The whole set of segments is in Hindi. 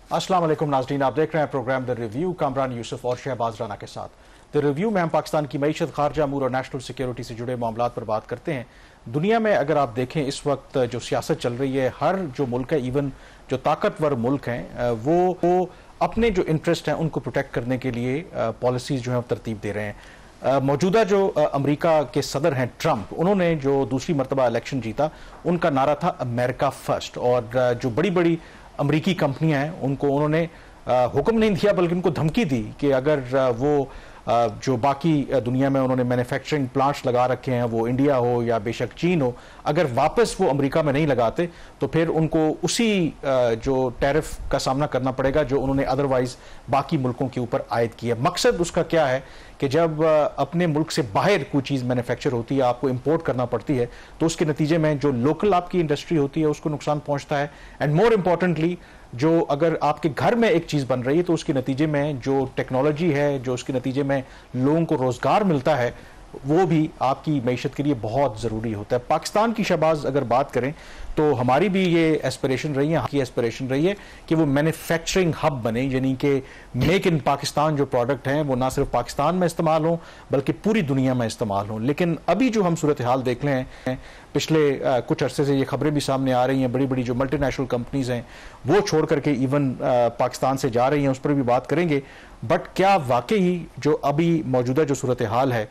अस्सलाम वालेकुम नाज़रीन, आप देख रहे हैं program the review Kamran Yusuf और शहबाज राना के साथ। द रिव्यू में हम पाकिस्तान की मईशत, खारजा अमूर और नेशनल सिक्योरिटी से जुड़े मामलात पर बात करते हैं। दुनिया में अगर आप देखें इस वक्त जो सियासत चल रही है, हर जो मुल्क है, इवन जो ताकतवर मुल्क हैं, वो अपने जो इंटरेस्ट हैं उनको प्रोटेक्ट करने के लिए पॉलिसीज जो है तरतीब दे रहे हैं। मौजूदा जो अमेरिका के सदर हैं ट्रंप, उन्होंने जो दूसरी मरतबा इलेक्शन जीता, उनका नारा था अमेरिका फर्स्ट। और जो बड़ी बड़ी अमेरिकी कंपनियां हैं उनको उन्होंने हुक्म नहीं दिया बल्कि उनको धमकी दी कि अगर वो जो बाकी दुनिया में उन्होंने मैन्युफैक्चरिंग प्लांट्स लगा रखे हैं, वो इंडिया हो या बेशक चीन हो, अगर वापस वो अमेरिका में नहीं लगाते तो फिर उनको उसी जो टैरिफ का सामना करना पड़ेगा जो उन्होंने अदरवाइज बाकी मुल्कों के ऊपर आयद किया। मकसद उसका क्या है कि जब अपने मुल्क से बाहर कोई चीज़ मैन्युफैक्चर होती है, आपको इंपोर्ट करना पड़ती है, तो उसके नतीजे में जो लोकल आपकी इंडस्ट्री होती है उसको नुकसान पहुंचता है। एंड मोर इम्पॉर्टेंटली, जो अगर आपके घर में एक चीज़ बन रही है तो उसके नतीजे में जो टेक्नोलॉजी है, जो उसके नतीजे में लोगों को रोज़गार मिलता है, वो भी आपकी मईशत के लिए बहुत ज़रूरी होता है। पाकिस्तान की शहबाज अगर बात करें तो हमारी भी ये एस्पिरेशन रही है, की एस्पिरेशन रही है कि वो मैन्युफैक्चरिंग हब बने, यानी कि मेक इन पाकिस्तान जो प्रोडक्ट हैं वो ना सिर्फ पाकिस्तान में इस्तेमाल हों बल्कि पूरी दुनिया में इस्तेमाल हों। लेकिन अभी जो हम सूरत हाल देख रहे हैं, पिछले कुछ अरसे से ये खबरें भी सामने आ रही हैं, बड़ी बड़ी जो मल्टीनेशनल कंपनीज हैं वो छोड़ करके इवन पाकिस्तान से जा रही हैं, उस पर भी बात करेंगे। बट क्या वाकई जो अभी मौजूदा जो सूरत हाल है,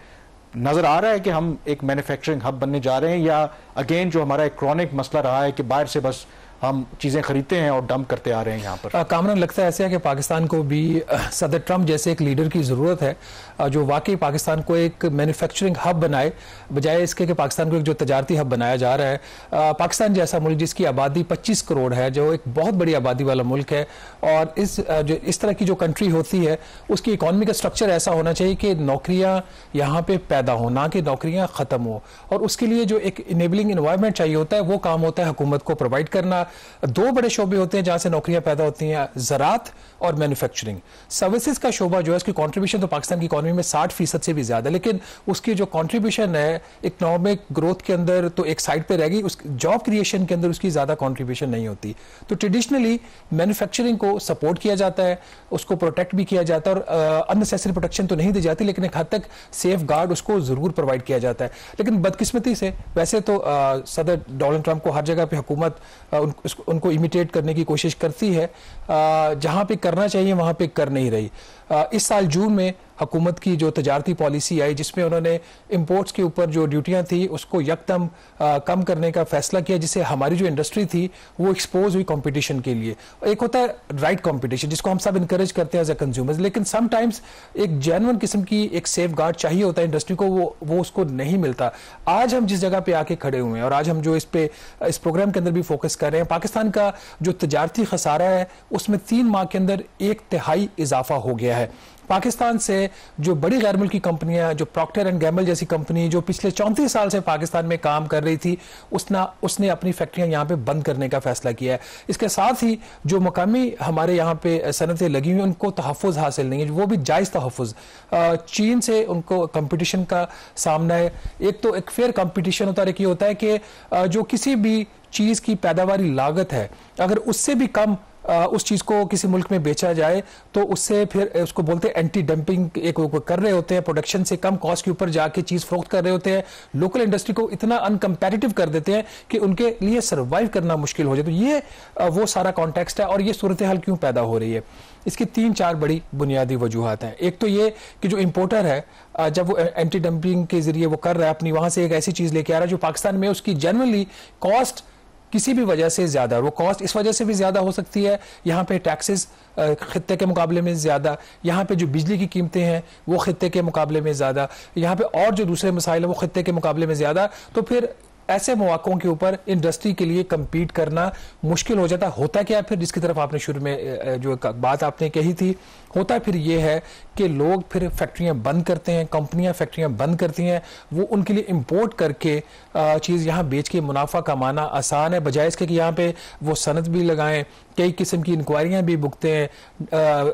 नजर आ रहा है कि हम एक मैन्युफैक्चरिंग हब बनने जा रहे हैं, या अगेन जो हमारा एक क्रॉनिक मसला रहा है कि बाहर से बस हम चीज़ें खरीदते हैं और डंप करते आ रहे हैं यहाँ पर? कामरान, लगता है ऐसा है कि पाकिस्तान को भी सदर ट्रंप जैसे एक लीडर की ज़रूरत है जो वाकई पाकिस्तान को एक मैन्युफैक्चरिंग हब बनाए, बजाय इसके कि पाकिस्तान को एक जो तजारती हब बनाया जा रहा है। पाकिस्तान जैसा मुल्क जिसकी आबादी 25 करोड़ है, जो एक बहुत बड़ी आबादी वाला मुल्क है, और इस तरह की जो कंट्री होती है उसकी इकॉनमी का स्ट्रक्चर ऐसा होना चाहिए कि नौकरियाँ यहाँ पर पैदा हो, ना कि नौकरियाँ ख़त्म हो। और उसके लिए जो एक इनेबलिंग इन्वायरमेंट चाहिए होता है, वो काम होता है हुकूमत को प्रोवाइड करना। दो बड़े शोबे होते हैं जहां से नौकरियां पैदा होती हैं, ज़राअत और मैन्युफैक्चरिंग। सर्विसेज का शोबा जो है, उसकी कंट्रीब्यूशन तो पाकिस्तान की इकॉनमी में 60% से भी ज्यादा, लेकिन उसकी जो कंट्रीब्यूशन है इकोनॉमिक ग्रोथ के अंदर तो एक साइड पे रहेगी, उस जॉब क्रिएशन के अंदर उसकी ज्यादा कंट्रीब्यूशन नहीं होती। तो ट्रेडिशनली मैन्युफैक्चरिंग को सपोर्ट किया जाता है, उसको प्रोटेक्ट भी किया जाता है, और अननेसेसरी प्रोटेक्शन तो नहीं दी जाती, लेकिन एक हद तक सेफ गार्ड उसको जरूर प्रोवाइड किया जाता है। लेकिन बदकिस्मती से वैसे तो सदर डोनाल्ड ट्रंप को हर जगह पे हुकूमत उनको इमिटेट करने की कोशिश करती है, जहां पे करना चाहिए वहां पे कर नहीं रही। इस साल जून में हुकूमत की जो तजारती पॉलिसी आई, जिसमें उन्होंने इंपोर्ट्स के ऊपर जो ड्यूटियां थी उसको यकदम कम करने का फैसला किया, जिससे हमारी जो इंडस्ट्री थी वो एक्सपोज हुई कंपटीशन के लिए। एक होता है राइट कंपटीशन, जिसको हम सब इंकरेज करते हैं एज ए कंज्यूमर्स, लेकिन समटाइम्स एक जेन्युइन किस्म की एक सेफ गार्ड चाहिए होता है इंडस्ट्री को, वो उसको नहीं मिलता। आज हम जिस जगह पे आके खड़े हुए हैं और आज हम जो इस प्रोग्राम के अंदर भी फोकस कर रहे हैं, पाकिस्तान का जो तजारती खसारा है उसमें 3 माह के अंदर 1/3 इजाफा हो गया है। पाकिस्तान से जो बड़ी गैर मुल्की कंपनियां, जो प्रॉक्टर एंड गैम्बल जैसी कंपनी जो पिछले 34 साल से पाकिस्तान में काम कर रही थी, उसने अपनी फैक्ट्रियां यहां पे बंद करने का फैसला किया है। इसके साथ ही जो मकामी हमारे यहां पे सनतें लगी हुई उनको तहफ़्फ़ुज़ हासिल नहीं है, वो भी जायज़ तहफ़्फ़ुज़। चीन से उनको कंपटीशन का सामना है। एक तो एक फेयर कंपटीशन होता है कि जो किसी भी चीज़ की पैदावारी लागत है, अगर उससे भी कम उस चीज को किसी मुल्क में बेचा जाए तो उससे फिर उसको बोलते हैं एंटी डंपिंग एक कर रहे होते हैं, प्रोडक्शन से कम कॉस्ट के ऊपर जाके चीज फरोख्त कर रहे होते हैं, लोकल इंडस्ट्री को इतना अनकंपैरेटिव कर देते हैं कि उनके लिए सर्वाइव करना मुश्किल हो जाए। तो ये वो सारा कॉन्टेक्स्ट है, और ये सूरत हाल क्यों पैदा हो रही है, इसकी 3-4 बड़ी बुनियादी वजूहात हैं। एक तो ये कि जो इंपोर्टर है जब वो एंटी डंपिंग के जरिए वो कर रहा है अपनी, वहां से एक ऐसी चीज लेके आ रहा है जो पाकिस्तान में उसकी जनरली कॉस्ट किसी भी वजह से ज्यादा, वो कॉस्ट इस वजह से भी ज्यादा हो सकती है, यहाँ पे टैक्सेस खित्ते के मुकाबले में ज्यादा, यहाँ पे जो बिजली की कीमतें हैं वो खित्ते के मुकाबले में ज्यादा, यहाँ पे और जो दूसरे मसाइल हैं वो खित्ते के मुकाबले में ज्यादा। तो फिर ऐसे मौकों के ऊपर इंडस्ट्री के लिए compete करना मुश्किल हो जाता। होता क्या है फिर, जिसकी तरफ आपने शुरू में जो बात आपने कही थी, होता फिर ये है कि लोग फिर फैक्ट्रियां बंद करते हैं, कंपनियां फैक्ट्रियां बंद करती हैं, वो उनके लिए इंपोर्ट करके चीज़ यहाँ बेच के मुनाफा कमाना आसान है, बजाय इसके कि यहाँ पे वो सनद भी लगाएं, कई किस्म की इंक्वायरियां भी भुगते हैं,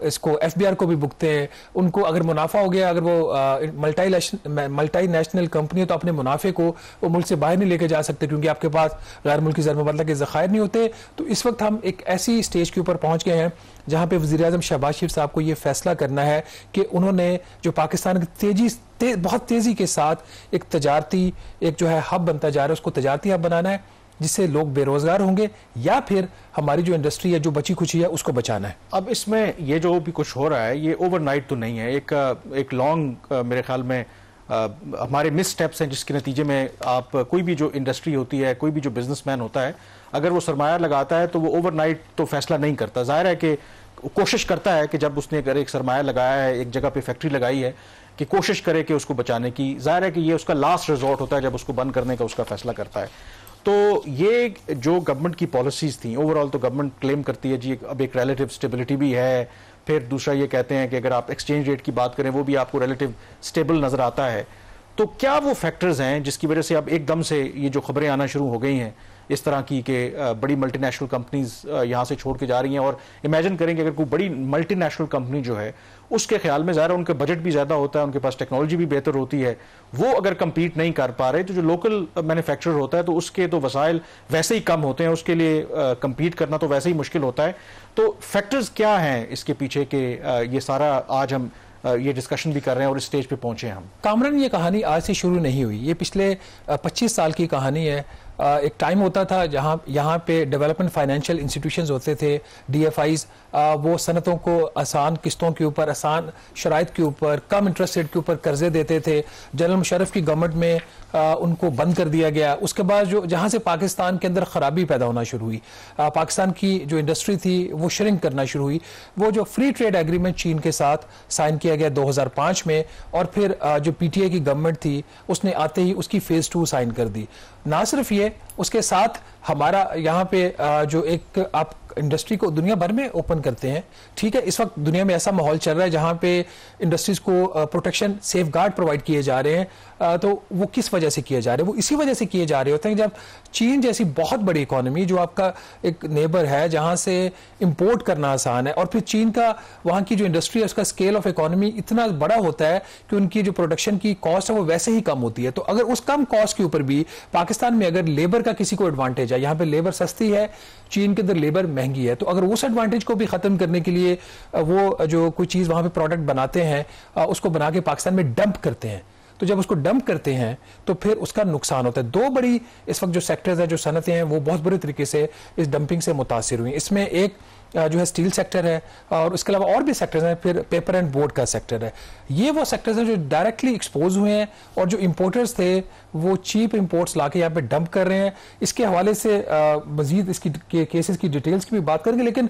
इसको FBI को भी भुगते हैं। उनको अगर मुनाफा हो गया, अगर वो मल्टी नेशनल कंपनी है तो अपने मुनाफे को वो मुल्क से बाहर नहीं लेकर लेके जा सकते क्योंकि आपके पास गैर मुल्की ज़र मुबादला के ज़खायर नहीं होते। तो इस वक्त हम एक ऐसी स्टेज के ऊपर पहुंच गए हैं जहां पे वज़ीर-ए-आज़म शहबाज शरीफ साहब को ये फैसला करना है कि उन्होंने जो पाकिस्तान की बहुत तेज़ी के साथ एक तजारती एक जो है हब बनता जा रहा है उसको तजारती हब बनाना है जिससे लोग बेरोजगार होंगे, या फिर हमारी जो इंडस्ट्री है जो बची खुची है उसको बचाना है। अब इसमें ये जो भी कुछ हो रहा है ये ओवरनाइट तो नहीं है, एक लॉन्ग मेरे ख्याल में हमारे मिस स्टेप्स हैं जिसके नतीजे में आप कोई भी जो इंडस्ट्री होती है, कोई भी जो बिजनेसमैन होता है, अगर वो सरमाया लगाता है तो वो ओवरनाइट तो फैसला नहीं करता। जाहिर है कि कोशिश करता है कि जब उसने अगर एक सरमाया लगाया है, एक जगह पे फैक्ट्री लगाई है, कि कोशिश करे कि उसको बचाने की। जाहिर है कि ये उसका लास्ट रिजॉर्ट होता है जब उसको बंद करने का उसका फैसला करता है। तो ये जो गवर्नमेंट की पॉलिसीज थी ओवरऑल, तो गवर्नमेंट क्लेम करती है जी अब एक रिलेटिव स्टेबिलिटी भी है। फिर दूसरा ये कहते हैं कि अगर आप एक्सचेंज रेट की बात करें वो भी आपको रिलेटिव स्टेबल नजर आता है। तो क्या वो फैक्टर्स हैं जिसकी वजह से अब एकदम से ये जो खबरें आना शुरू हो गई हैं इस तरह की कि बड़ी मल्टीनेशनल कंपनीज यहाँ से छोड़ के जा रही हैं? और इमेजिन करें कि अगर कोई बड़ी मल्टीनेशनल कंपनी जो है उसके ख्याल में ज़्यादा उनका बजट भी ज़्यादा होता है, उनके पास टेक्नोलॉजी भी बेहतर होती है, वो अगर compete नहीं कर पा रहे तो जो लोकल मैन्युफैक्चरर होता है तो उसके तो वसाइल वैसे ही कम होते हैं, उसके लिए compete करना तो वैसे ही मुश्किल होता है। तो फैक्टर्स क्या हैं इसके पीछे कि ये सारा आज हम ये डिस्कशन भी कर रहे हैं और इस स्टेज पे पहुंचे हम? कामरान, ये कहानी आज से शुरू नहीं हुई, ये पिछले 25 साल की कहानी है। एक टाइम होता था जहाँ यहाँ पे डेवलपमेंट फाइनेंशियल इंस्टीट्यूशंस होते थे, DFIs, वो सनतों को आसान किस्तों के ऊपर, आसान शराइत के ऊपर, कम इंटरेस्ट रेट के ऊपर कर्जे देते थे। जनरल मुशर्रफ की गवर्नमेंट में उनको बंद कर दिया गया। उसके बाद जो जहाँ से पाकिस्तान के अंदर खराबी पैदा होना शुरू हुई, पाकिस्तान की जो इंडस्ट्री थी वो श्रिंक करना शुरू हुई। वो जो फ्री ट्रेड एग्रीमेंट चीन के साथ साइन किया गया 2005 में, और फिर जो PTA की गवर्नमेंट थी उसने आते ही उसकी फेज 2 साइन कर दी। ना सिर्फ ये, उसके साथ हमारा यहाँ पे जो एक आप इंडस्ट्री को दुनिया भर में ओपन करते हैं, ठीक है, इस वक्त दुनिया में ऐसा माहौल चल रहा है जहाँ पे इंडस्ट्रीज को प्रोटेक्शन, सेफ गार्ड प्रोवाइड किए जा रहे हैं। तो वो किस वजह से किए जा रहे हैं? वो इसी वजह से किए जा रहे होते हैं जब चीन जैसी बहुत बड़ी इकोनॉमी जो आपका एक नेबर है जहाँ से इंपोर्ट करना आसान है, और फिर चीन का वहाँ की जो इंडस्ट्री है उसका स्केल ऑफ इकोनॉमी इतना बड़ा होता है कि उनकी जो प्रोडक्शन की कॉस्ट है वो वैसे ही कम होती है। तो अगर उस कम कॉस्ट के ऊपर भी पाकिस्तान में अगर लेबर का किसी को एडवांटेज है, यहाँ पे लेबर सस्ती है, चीन के अंदर लेबर महंगी है, तो अगर उस एडवांटेज को भी खत्म करने के लिए वो जो कोई चीज वहां पे प्रोडक्ट बनाते हैं उसको बना के पाकिस्तान में डंप करते हैं, तो जब उसको डंप करते हैं तो फिर उसका नुकसान होता है। दो बड़ी इस वक्त जो सेक्टर्स है, जो सनतें हैं, वो बहुत बुरे तरीके से इस डंपिंग से मुतासिर हुई। इसमें एक जो है स्टील सेक्टर है, और उसके अलावा और भी सेक्टर्स हैं, फिर पेपर एंड बोर्ड का सेक्टर है। ये वो सेक्टर्स हैं जो डायरेक्टली एक्सपोज हुए हैं, और जो इंपोर्टर्स थे वो चीप इंपोर्ट्स लाके यहाँ पे डंप कर रहे हैं। इसके हवाले से मजीद इसकी केसेस की डिटेल्स की भी बात करेंगे, लेकिन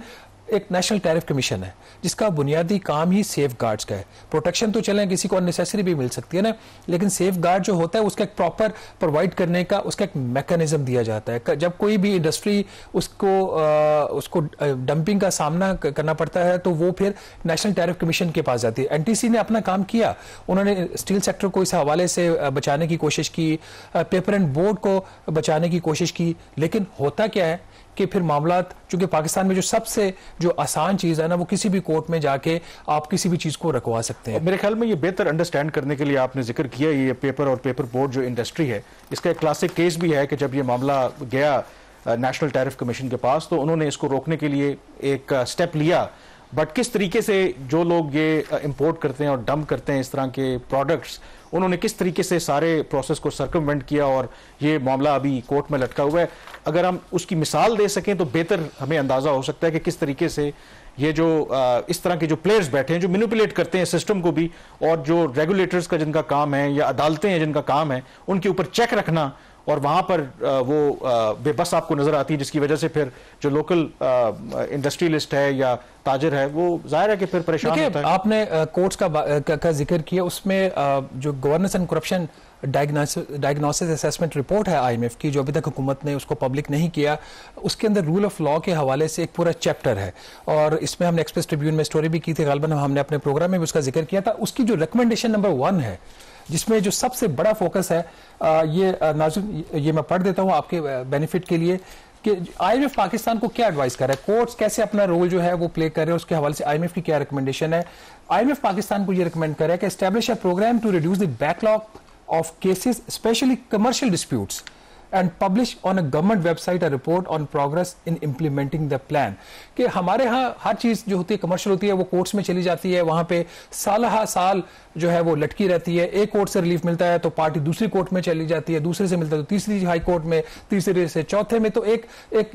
एक नेशनल टैरिफ कमीशन है जिसका बुनियादी काम ही सेफ गार्ड्स का है। प्रोटेक्शन तो चलें, किसी को अननेसेसरी भी मिल सकती है ना, लेकिन सेफ गार्ड जो होता है उसका एक प्रॉपर प्रोवाइड करने का उसका एक मैकेनिज्म दिया जाता है। जब कोई भी इंडस्ट्री उसको डंपिंग का सामना करना पड़ता है तो वो फिर नेशनल टैरिफ कमीशन के पास जाती है। NTC ने अपना काम किया, उन्होंने स्टील सेक्टर को इस हवाले से बचाने की कोशिश की, पेपर एंड बोर्ड को बचाने की कोशिश की, लेकिन होता क्या है कि फिर मामला, चूंकि पाकिस्तान में जो सबसे जो आसान चीज है ना, वो किसी भी कोर्ट में जाके आप किसी भी चीज को रखवा सकते हैं। मेरे ख्याल में ये बेहतर अंडरस्टैंड करने के लिए आपने जिक्र किया ये पेपर और पेपर बोर्ड जो इंडस्ट्री है, इसका एक क्लासिक केस भी है कि जब ये मामला गया नेशनल टैरिफ कमीशन के पास तो उन्होंने इसको रोकने के लिए एक स्टेप लिया, बट किस तरीके से जो लोग ये इंपोर्ट करते हैं और डंप करते हैं इस तरह के प्रोडक्ट्स, उन्होंने किस तरीके से सारे प्रोसेस को सर्कमवेंट किया और ये मामला अभी कोर्ट में लटका हुआ है। अगर हम उसकी मिसाल दे सकें तो बेहतर हमें अंदाजा हो सकता है कि किस तरीके से ये जो इस तरह के जो प्लेयर्स बैठे हैं जो मैनिपुलेट करते हैं सिस्टम को भी, और जो रेगुलेटर्स का जिनका काम है या अदालतें हैं जिनका काम है उनके ऊपर चेक रखना, और वहां पर वो बेबस आपको नजर आती है, जिसकी वजह से फिर जो लोकल इंडस्ट्रियलिस्ट है या ताजिर है वो जाहिर है कि फिर परेशान होता है। आपने कोर्ट्स का जिक्र किया, उसमें जो governance and corruption diagnosis assessment report है IMF की, जो अभी तक हुकूमत ने उसको पब्लिक नहीं किया, उसके अंदर रूल ऑफ लॉ के हवाले से एक पूरा चैप्टर है, और इसमें हमने एक्सप्रेस ट्रिब्यून में स्टोरी भी की थी, गालिबन हमने अपने प्रोग्राम में भी उसका जिक्र किया था। उसकी जो रिकमेंडेशन नंबर 1 है, जिसमें जो सबसे बड़ा फोकस है, ये नाज़रीन ये मैं पढ़ देता हूँ आपके बेनिफिट के लिए, कि IMF पाकिस्तान को क्या एडवाइस कर रहा है, कोर्ट्स कैसे अपना रोल जो है वो प्ले कर रहे हैं, उसके हवाले से IMF की क्या रिकमेंडेशन है। IMF पाकिस्तान को ये रिकमेंड कर रहा है कि establish a program to reduce the backlog of cases, specially commercial disputes, and publish on a government website a report on progress in implementing the plan. कि हमारे यहाँ हर चीज जो होती है कमर्शियल होती है वो कोर्ट्स में चली जाती है, वहां पे साल साल जो है वो लटकी रहती है। एक कोर्ट से रिलीफ मिलता है तो पार्टी दूसरी कोर्ट में चली जाती है, दूसरे से मिलता है तो तीसरी हाई कोर्ट में, तीसरे से चौथे में, तो एक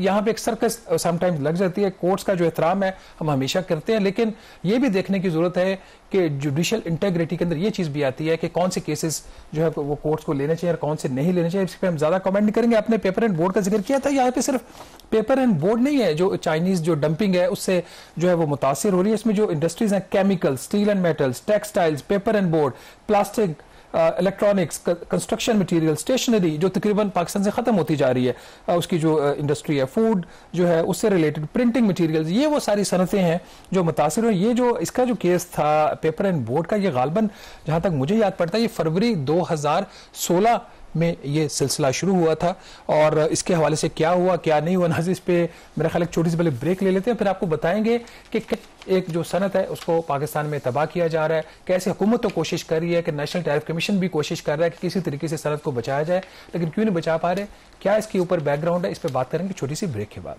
यहाँ पे एक सर्कस समटाइम्स लग जाती है। कोर्ट्स का जो एहतराम है हम हमेशा करते हैं, लेकिन ये भी देखने की जरूरत है कि जुडिशियल इंटेग्रिटी के अंदर ये चीज भी आती है कि कौन से केसेस जो है वो कोर्ट्स को लेने चाहिए और कौन से नहीं लेने चाहिए। इस पर हम ज्यादा कमेंट नहीं करेंगे। आपने पेपर एंड बोर्ड का जिक्र किया था, यहाँ पे सिर्फ पेपर एंड बोर्ड नहीं है जो चाइनीज जो डंपिंग है उससे जो है वो मुतासिर हो रही है। इसमें जो इंडस्ट्रीज हैं, chemical, steel and metals, textiles, paper and board, plastic, electronics, construction material, stationery जो तकरीबन पाकिस्तान से खत्म होती जा रही है, उसकी जो इंडस्ट्री है, फूड जो है उससे रिलेटेड, प्रिंटिंग मटेरियल्स, ये वो सारी सनतें हैं जो मुतासिर हैं। ये जो इसका जो केस था पेपर एंड बोर्ड का, ये गालबन जहां तक मुझे याद पड़ता है ये फरवरी 2016 में ये सिलसिला शुरू हुआ था। और इसके हवाले से क्या हुआ क्या नहीं हुआ, नाज़िर, इस पे मेरा ख्याल एक छोटी सी पहले ब्रेक ले लेते हैं, फिर आपको बताएंगे कि एक जो सनत है उसको पाकिस्तान में तबाह किया जा रहा है, कैसे हुकूमत तो कोशिश कर रही है कि नेशनल टैरिफ कमीशन भी कोशिश कर रहा है कि किसी तरीके से सनत को बचाया जाए, लेकिन क्यों नहीं बचा पा रहे, क्या इसके ऊपर बैकग्राउंड है, इस पर बात करेंगे छोटी सी ब्रेक के बाद।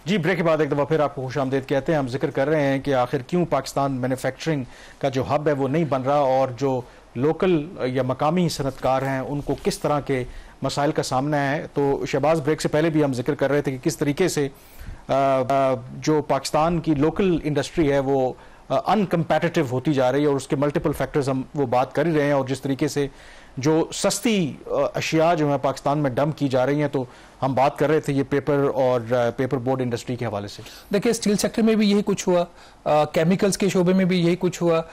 जी, ब्रेक के बाद एक दफ़ा फिर आपको खुशामदीद कहते हैं। हम जिक्र कर रहे हैं कि आखिर क्यों पाकिस्तान मैन्युफैक्चरिंग का जो हब है वो नहीं बन रहा और जो लोकल या मकामी सनतकार हैं उनको किस तरह के मसाइल का सामना है। तो शहबाज, ब्रेक से पहले भी हम जिक्र कर रहे थे कि किस तरीके से जो पाकिस्तान की लोकल इंडस्ट्री है वो अनकम्पैटिटिव होती जा रही है और उसके मल्टीपल फैक्टर्स हम वो बात कर ही रहे हैं, और जिस तरीके से जो सस्ती अशिया जो है पाकिस्तान में डंप की जा रही हैं, तो हम बात कर रहे थे ये पेपर और पेपर बोर्ड इंडस्ट्री के हवाले से। देखिए, स्टील सेक्टर में भी यही कुछ हुआ, केमिकल्स के शोबे में भी यही कुछ हुआ।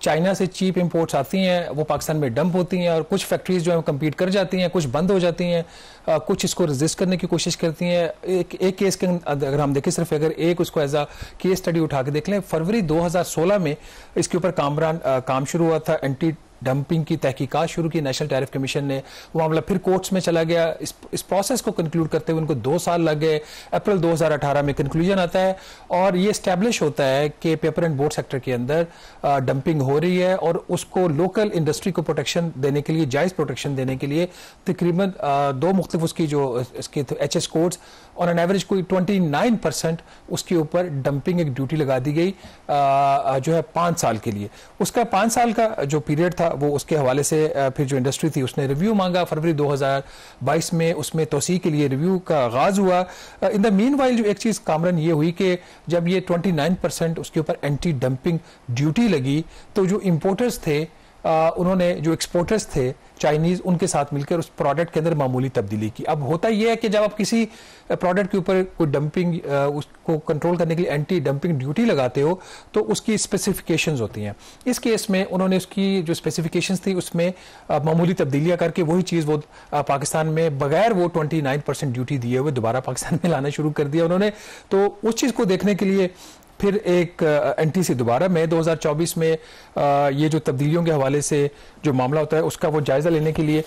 चाइना से चीप इंपोर्ट्स आती हैं, वो पाकिस्तान में डंप होती हैं और कुछ फैक्ट्रीज जो है कम्पीट कर जाती हैं, कुछ बंद हो जाती हैं, कुछ इसको रेजिस्ट करने की कोशिश करती हैं। एक केस के अगर हम देखें, सिर्फ अगर एक उसको एज अ केस स्टडी उठा के देख लें, फरवरी 2016 में इसके ऊपर काम शुरू हुआ था। एंटी डंपिंग की तहकीकात शुरू की नेशनल टैरिफ कमीशन ने, वो मामला फिर कोर्ट्स में चला गया। इस प्रोसेस को कंक्लूड करते हुए उनको 2 साल लग गए। अप्रैल 2018 में कंक्लूजन आता है और ये स्टैब्लिश होता है कि पेपर एंड बोर्ड सेक्टर के अंदर डंपिंग हो रही है और उसको लोकल इंडस्ट्री को प्रोटेक्शन देने के लिए, जायज प्रोटेक्शन देने के लिए तकरीबन 2 मुख्तलिफ उसकी जो इसके HS कोड्स और एन एवरेज कोई 29% उसके ऊपर डंपिंग एक ड्यूटी लगा दी गई जो है 5 साल के लिए। उसका 5 साल का जो पीरियड था वो उसके हवाले से फिर जो इंडस्ट्री थी उसने रिव्यू मांगा फरवरी 2022 में, उसमें तोसी के लिए रिव्यू का आगाज हुआ। इन द मीन वाइल जो एक चीज कामरन ये हुई कि जब ये 29% उसके ऊपर एंटी डंपिंग ड्यूटी लगी तो जो इंपोर्टर्स थे उन्होंने, जो एक्सपोर्टर्स थे चाइनीज, उनके साथ मिलकर उस प्रोडक्ट के अंदर मामूली तब्दीली की। अब होता यह है कि जब आप किसी प्रोडक्ट के ऊपर कोई डंपिंग उसको कंट्रोल करने के लिए एंटी डंपिंग ड्यूटी लगाते हो तो उसकी स्पेसिफिकेशंस होती हैं। इस केस में उन्होंने उसकी जो स्पेसिफिकेशंस थी उसमें मामूली तब्दीलियां करके वही चीज़ वो पाकिस्तान में बगैर वो 29% ड्यूटी दिए हुए दोबारा पाकिस्तान में लाना शुरू कर दिया उन्होंने। तो उस चीज़ को देखने के लिए फिर एक NTC दोबारा मई 2024 में ये जो तब्दीलियों के हवाले से जो मामला होता है उसका वो जायजा लेने के लिए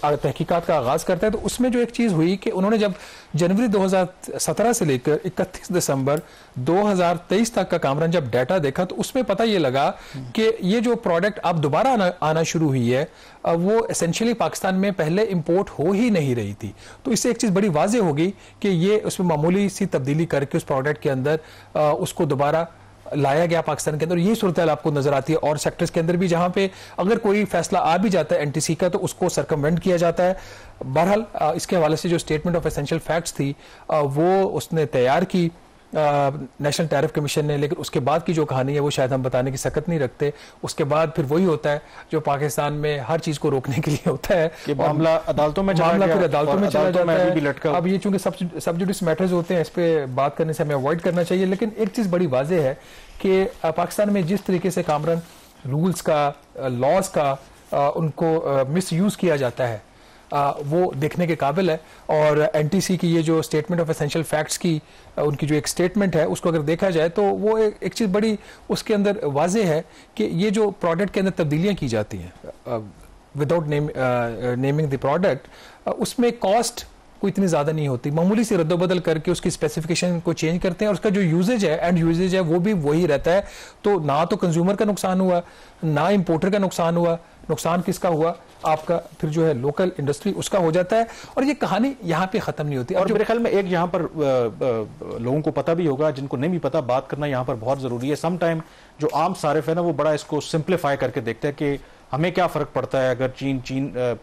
तहकीकात का आगाज करता है। तो उसमें जो एक चीज हुई कि उन्होंने जब जनवरी 2017 से लेकर 31 दिसंबर 2023 तक का कामरान जब डाटा देखा तो उसमें पता ये लगा कि ये जो प्रोडक्ट अब दोबारा आना शुरू हुई है वो एसेंशियली पाकिस्तान में पहले इंपोर्ट हो ही नहीं रही थी। तो इससे एक चीज बड़ी वाज़ेह होगी कि ये उसमें मामूली सी तब्दीली करके उस प्रोडक्ट के अंदर उसको दोबारा लाया गया पाकिस्तान के अंदर। यही सूरत हाल आपको नजर आती है और सेक्टर्स के अंदर भी जहां पे अगर कोई फैसला आ भी जाता है NTC का तो उसको सरकमवेंट किया जाता है। बहरहाल इसके हवाले से जो स्टेटमेंट ऑफ एसेंशियल फैक्ट्स थी वो उसने तैयार की नेशनल टैरिफ कमीशन ने, लेकिन उसके बाद की जो कहानी है वो शायद हम बताने की सकत नहीं रखते। उसके बाद फिर वही होता है जो पाकिस्तान में हर चीज को रोकने के लिए होता है, ये मामला अदालतों में फिर अदालतों में चला जाता है। अब ये चूंकि सबजुडिस मैटर्स होते हैं, इस पे बात करने से हमें अवॉइड करना चाहिए। लेकिन एक चीज बड़ी वाज़ेह है कि पाकिस्तान में जिस तरीके से कामरान रूल्स का, लॉज का उनको मिस यूज किया जाता है वो देखने के काबिल है। और NTC की ये जो स्टेटमेंट ऑफ एसेंशियल फैक्ट्स की उनकी जो एक स्टेटमेंट है उसको अगर देखा जाए तो वो एक चीज़ बड़ी उसके अंदर वाज़ेह है कि ये जो प्रोडक्ट के अंदर तब्दीलियां की जाती हैं विदाउट नेमिंग द प्रोडक्ट, उसमें कॉस्ट कोई इतनी ज़्यादा नहीं होती, मामूली सी रद्दोबदल करके उसकी स्पेसिफिकेशन को चेंज करते हैं और उसका जो यूजेज है, एंड यूजेज है, वो भी वही रहता है। तो ना तो कंज्यूमर का नुकसान हुआ, ना इंपोर्टर का नुकसान हुआ, नुकसान किसका हुआ? आपका फिर जो है लोकल इंडस्ट्री, उसका हो जाता है। और ये कहानी यहाँ पे खत्म नहीं होती। और मेरे ख्याल में एक यहाँ पर लोगों को पता भी होगा, जिनको नहीं भी पता, बात करना यहाँ पर बहुत जरूरी है। सम टाइम जो आम सारिफ है ना, वो बड़ा इसको सिंप्लीफाई करके देखते हैं कि हमें क्या फर्क पड़ता है अगर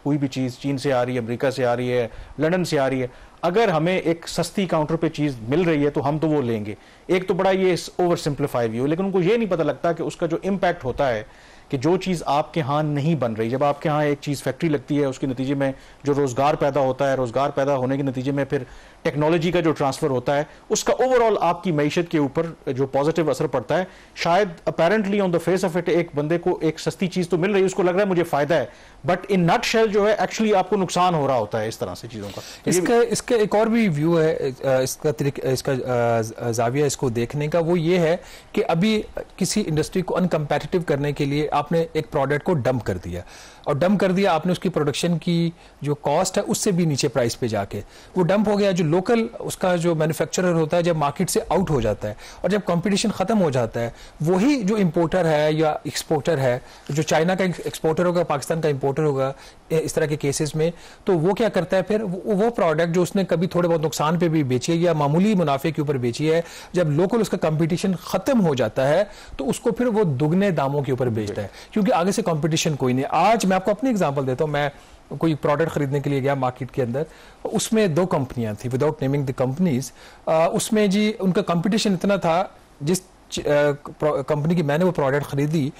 कोई भी चीज चीन से आ रही है, अमेरिका से आ रही है, लंदन से आ रही है, अगर हमें एक सस्ती काउंटर पे चीज मिल रही है तो हम तो वो लेंगे। एक तो बड़ा ये ओवर सिंप्लीफाई व्यू, लेकिन उनको ये नहीं पता लगता कि उसका जो इम्पैक्ट होता है कि जो चीज आपके यहाँ नहीं बन रही, जब आपके यहाँ एक चीज फैक्ट्री लगती है, उसके नतीजे में जो रोजगार पैदा होता है, रोजगार पैदा होने के नतीजे में फिर टेक्नोलॉजी का जो ट्रांसफर होता है, उसका ओवरऑल आपकी मईशत के ऊपर जो पॉजिटिव असर पड़ता है। शायद apparently on the face of it एक बंदे को एक सस्ती चीज तो मिल रही है, उसको लग रहा है मुझे फायदा है, बट इन नट शेल जो है एक्चुअली आपको नुकसान हो रहा होता है इस तरह से चीजों का। इसका एक और भी व्यू है, इसका जाविया इसको देखने का, वो ये है कि अभी किसी इंडस्ट्री को अनकम्पेटिटिव करने के लिए आपने एक प्रोडक्ट को डंप कर दिया, और डंप कर दिया आपने उसकी प्रोडक्शन की जो कॉस्ट है उससे भी नीचे प्राइस पे जाके वो डंप हो गया। जो लोकल उसका जो मैन्युफैक्चरर होता है, जब मार्केट से आउट हो जाता है और जब कंपटीशन खत्म हो जाता है, वही जो इंपोर्टर है या एक्सपोर्टर है, जो चाइना का एक्सपोर्टर होगा, पाकिस्तान का इंपोर्टर होगा इस तरह के केसेस में, तो वो क्या करता है फिर, वो प्रोडक्ट जो उसने कभी थोड़े बहुत नुकसान पे भी बेची है या मामूली मुनाफे के ऊपर बेची है, जब लोकल उसका कंपटीशन खत्म हो जाता है तो उसको फिर वो दुगने दामों के ऊपर बेचता है, क्योंकि आगे से कंपटीशन कोई नहीं। आज मैं आपको अपनी एग्जांपल देता हूं, मैं कोई प्रोडक्ट खरीदने के लिए गया मार्केट के अंदर, उसमें 2 कंपनियां थी, विदाउट नेमिंग द कंपनीज। उसमें जी उनका कंपटीशन इतना था, जिस कंपनी की मैंने वो प्रोडक्ट खरीदी,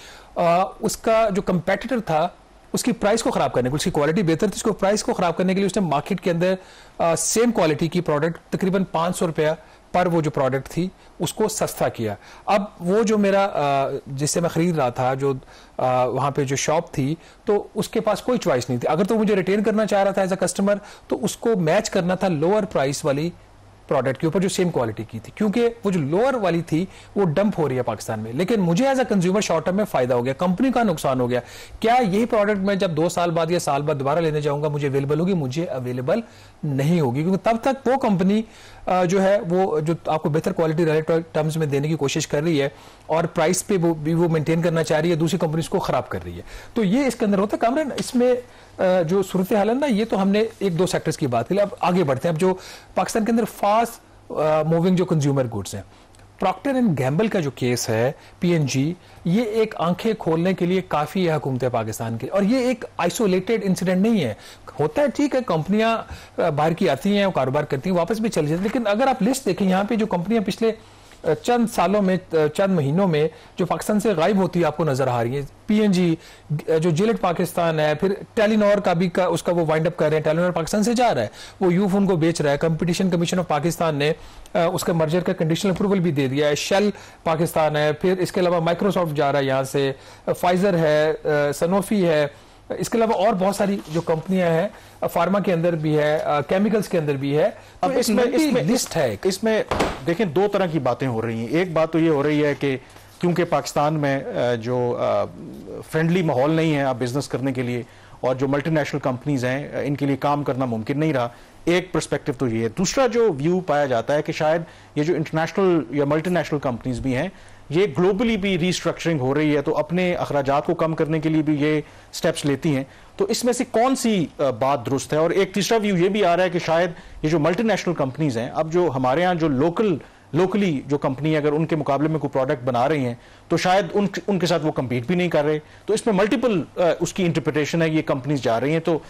उसका जो कंपेटिटर था उसकी प्राइस को खराब करने के लिए, उसकी क्वालिटी बेहतर थी, उसको प्राइस को खराब करने के लिए उसने मार्केट के अंदर सेम क्वालिटी की प्रोडक्ट तकरीबन 500 रुपया पर वो जो प्रोडक्ट थी उसको सस्ता किया। अब वो जो मेरा जिससे मैं खरीद रहा था, जो वहां पे जो शॉप थी, तो उसके पास कोई चॉइस नहीं थी। अगर तो मुझे रिटेन करना चाह रहा था एज अ कस्टमर, तो उसको मैच करना था लोअर प्राइस वाली प्रोडक्ट के ऊपर जो सेम क्वालिटी की थी, क्योंकि वो जो लोअर वाली थी वो डंप हो रही है पाकिस्तान में। लेकिन मुझे as a consumer short term में फायदा हो गया, कंपनी का नुकसान हो गया। क्या यही प्रोडक्ट मैं जब 2 साल बाद या साल बाद दोबारा लेने जाऊंगा मुझे अवेलेबल होगी? मुझे अवेलेबल नहीं होगी, क्योंकि तब तक वो कंपनी जो है वो जो आपको बेहतर क्वालिटी रिलेटिव टर्म्स में देने की कोशिश कर रही है और प्राइस पे वो मेंटेन करना चाह रही है, दूसरी कंपनीज को खराब कर रही है। तो ये इसके अंदर होता है। कामरान, इसमें जो सूरत हाल है ना, ये तो हमने 1-2 सेक्टर्स की बात की। अब आगे बढ़ते हैं। अब जो पाकिस्तान के अंदर फास्ट मूविंग जो कंज्यूमर गुड्स हैं, प्रॉक्टर एंड गैम्बल का जो केस है, पीएनजी, ये एक आंखें खोलने के लिए काफी है हुकूमत पाकिस्तान की। और ये एक आइसोलेटेड इंसिडेंट नहीं है, होता है ठीक है, कंपनियां बाहर की आती हैं, कारोबार करती हैं, वापस भी चली जाती हैं। लेकिन अगर आप लिस्ट देखें, यहाँ पे जो कंपनियां पिछले चंद सालों में, चंद महीनों में जो पाकिस्तान से गायब होती है आपको नजर आ रही है। पीएनजी, जो जिलेट पाकिस्तान है, फिर टेलीनॉर का भी उसका वो वाइंड अप कर रहे हैं, टेलीनॉर पाकिस्तान से जा रहा है, वो यूफोन को बेच रहा है। कंपटीशन कमीशन ऑफ पाकिस्तान ने उसका मर्जर का कंडीशनल अप्रूवल भी दे दिया है। शेल पाकिस्तान है, फिर इसके अलावा माइक्रोसॉफ्ट जा रहा है यहाँ से, फाइजर है, सनोफी है, इसके अलावा और बहुत सारी जो कंपनियां हैं, फार्मा के अंदर भी है, केमिकल्स के अंदर भी है। अब इसमें लिस्ट है। इसमें देखें 2 तरह की बातें हो रही हैं। एक बात तो ये हो रही है कि क्योंकि पाकिस्तान में जो फ्रेंडली माहौल नहीं है आप बिजनेस करने के लिए, और जो मल्टीनेशनल कंपनीज हैं इनके लिए काम करना मुमकिन नहीं रहा, एक पर्सपेक्टिव तो ये है। दूसरा जो व्यू पाया जाता है कि शायद ये जो इंटरनेशनल या मल्टीनेशनल कंपनीज भी हैं, ये ग्लोबली भी रीस्ट्रक्चरिंग हो रही है, तो अपने अखराजात को कम करने के लिए भी ये स्टेप्स लेती हैं। तो इसमें से कौन सी बात दुरुस्त है? और एक तीसरा व्यू ये भी आ रहा है कि शायद ये जो मल्टीनेशनल कंपनीज हैं, अब जो हमारे यहाँ जो लोकली जो कंपनी अगर उनके मुकाबले में कोई प्रोडक्ट बना रही हैं, तो शायद उनके साथ वो कम्पीट भी नहीं कर रहे। तो इसमें मल्टीपल उसकी इंटरप्रिटेशन है, ये कंपनीज जा रही हैं। तो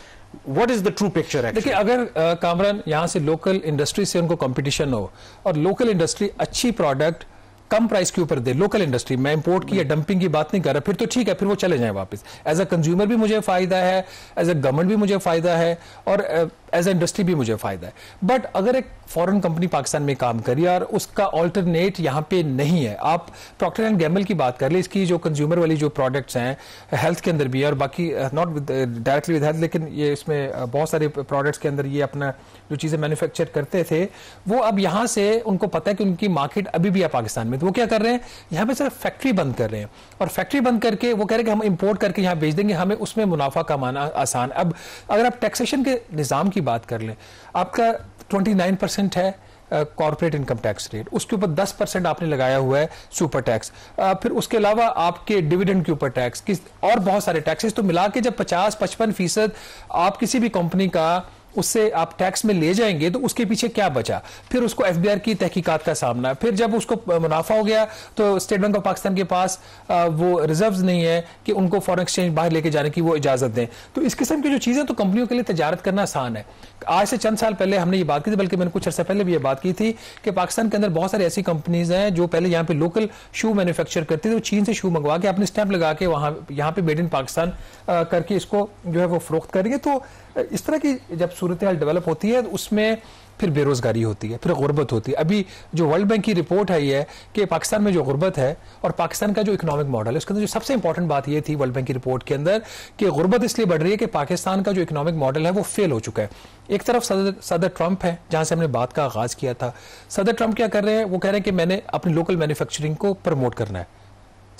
what is the true picture? देखिए, अगर कामरान यहाँ से लोकल इंडस्ट्री से उनको कंपटीशन हो और लोकल इंडस्ट्री अच्छी प्रोडक्ट कम प्राइस के ऊपर दे, लोकल इंडस्ट्री, मैं इंपोर्ट की या डंपिंग की बात नहीं कर रहा, फिर तो ठीक है, फिर वो चले जाएं वापस। एज अ कंज्यूमर भी मुझे फायदा है, एज अ गवर्नमेंट भी मुझे फायदा है, और एज अ इंडस्ट्री भी मुझे फायदा है। बट अगर एक फॉरेन कंपनी पाकिस्तान में काम करी और उसका ऑल्टरनेट यहाँ पे नहीं है, आप प्रॉक्टर एंड गैम्बल की बात कर ले, इसकी जो कंज्यूमर वाली जो प्रोडक्ट्स हैं, हेल्थ के अंदर भी है और बाकी नॉट डायरेक्टली विद हेल्थ, लेकिन ये इसमें बहुत सारे प्रोडक्ट्स के अंदर ये अपना जो चीजें मैन्युफैक्चर करते थे, वो अब यहाँ से उनको पता है कि उनकी मार्केट अभी भी है पाकिस्तान में, तो वो क्या कर रहे हैं, यहाँ पे सिर्फ फैक्ट्री बंद कर रहे हैं, और फैक्ट्री बंद करके वो कह रहे हैं कि हम इंपोर्ट करके यहाँ बेच देंगे, हमें उसमें मुनाफा कमाना आसान। अब अगर आप टैक्सेशन के निजाम की बात कर लें, आपका 29% है कॉर्पोरेट इनकम टैक्स रेट, उसके ऊपर 10% आपने लगाया हुआ है सुपर टैक्स, फिर उसके अलावा आपके डिविडेंड के ऊपर टैक्स और बहुत सारे टैक्सेस, तो मिला के जब 50-55% आप किसी भी कंपनी का उससे आप टैक्स में ले जाएंगे तो उसके पीछे क्या बचा, फिर उसको एफबीआर की तहकीकात का सामना, फिर जब उसको मुनाफा हो गया तो स्टेट बैंक ऑफ पाकिस्तान के पास वो रिजर्व्स नहीं है कि उनको फॉरेन एक्सचेंज बाहर लेके जाने की वो इजाजत दें। तो इस किस्म की जो चीजें, तो कंपनियों के लिए तजारत करना आसान है। आज से चंद साल पहले हमने ये बात की थी, बल्कि मैंने कुछ अर्सा पहले भी ये बात की थी कि पाकिस्तान के अंदर बहुत सारी ऐसी कंपनीज हैं जो पहले यहाँ पे लोकल शू मैन्युफैक्चर करती थी, तो चीन से शू मंगवा के अपने स्टैंप लगा के वहां यहाँ पे मेड इन पाकिस्तान करके इसको जो है वो फरोख्त करेंगे। तो इस तरह की जब सूरत हाल डेवलप होती है उसमें फिर बेरोजगारी होती है, फिर गुर्बत होती है। अभी जो वर्ल्ड बैंक की रिपोर्ट है ये कि पाकिस्तान में जो गुर्बत है और पाकिस्तान का जो इकोनॉमिक मॉडल है उसके अंदर जो सबसे इंपॉर्टेंट बात ये थी वर्ल्ड बैंक की रिपोर्ट के अंदर कि गुर्बत इसलिए बढ़ रही है कि पाकिस्तान का जो इकोनॉमिक मॉडल है वो फेल हो चुका है। एक तरफ सदर ट्रंप है, जहां से हमने बात का आगाज किया था। सदर ट्रंप क्या कर रहे हैं, वो कह रहे हैं कि मैंने अपनी लोकल मैन्युफैक्चरिंग को प्रमोट करना है।